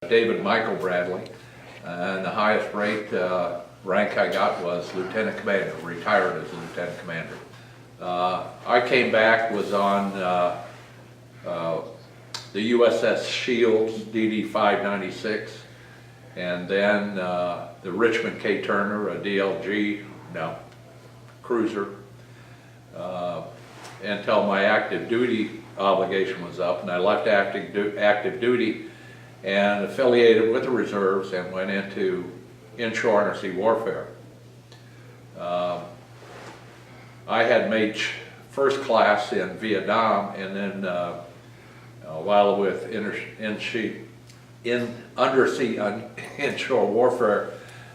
David Michael Bradley, and the highest rank I got was Lieutenant Commander, retired as a Lieutenant Commander. I came back, was on the USS Shields DD-596, and then the Richmond K. Turner, a DLG, cruiser, until my active duty obligation was up, and I left active duty and affiliated with the reserves and went into inshore undersea warfare. I had made first class in Vietnam, and then while with undersea inshore warfare,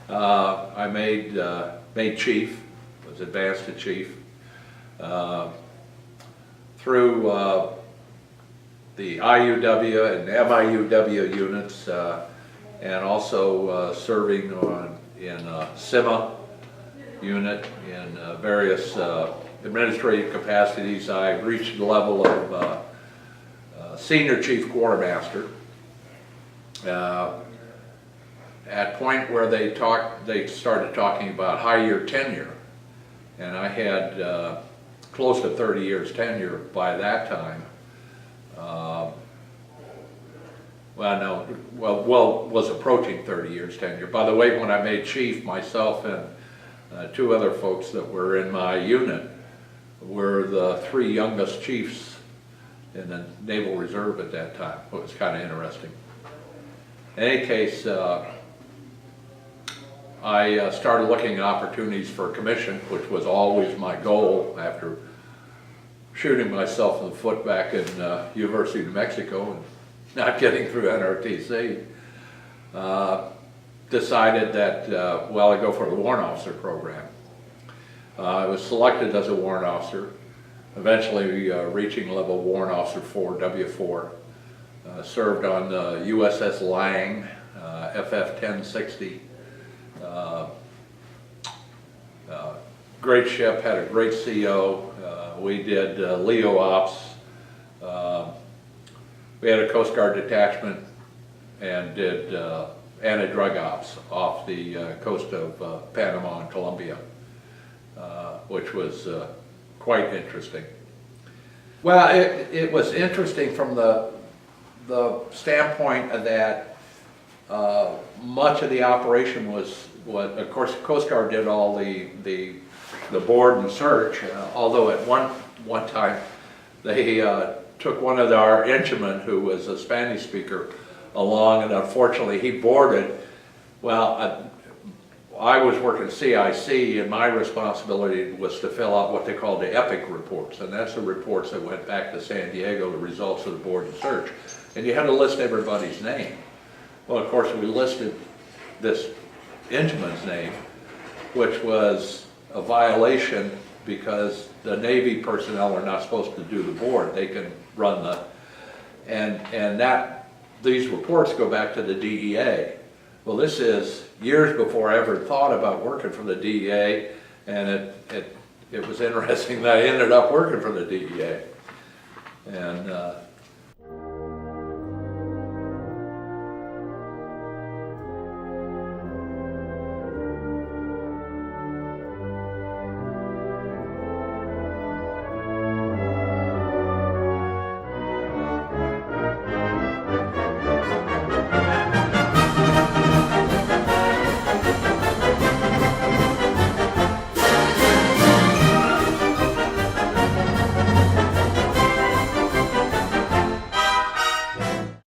I made chief, was advanced to chief. Through the IUW and MIUW units, and also serving in CIMA unit in various administrative capacities. I reached the level of senior chief quartermaster. At point where they started talking about high year tenure, and I had close to 30 years tenure by that time. Was approaching 30 years tenure. By the way, when I made chief, myself and two other folks that were in my unit were the three youngest chiefs in the Naval Reserve at that time. It was kind of interesting. In any case, I started looking at opportunities for commission, which was always my goal after shooting myself in the foot back in University of New Mexico and not getting through NRTC. Decided that, I'd go for the warrant officer program. I was selected as a warrant officer, eventually reaching level warrant officer 4, W4. Served on the USS Lang, FF 1060. Great ship, had a great CO. We did LEO ops. We had a Coast Guard detachment and did anti-drug ops off the coast of Panama and Colombia, which was quite interesting. Well, it was interesting from the standpoint of that much of the operation was what, of course, Coast Guard did all the board and search, although at one time they took one of our enginemen who was a Spanish speaker along, and unfortunately he boarded. Well, I was working CIC, and my responsibility was to fill out what they called the EPIC reports, and that's the reports that went back to San Diego, the results of the board and search. And you had to list everybody's name. Well, of course, we listed this engineman's name, which was a violation because the Navy personnel are not supposed to do the board. They can run the, these reports go back to the DEA. Well, this is years before I ever thought about working for the DEA, and it was interesting that I ended up working for the DEA. And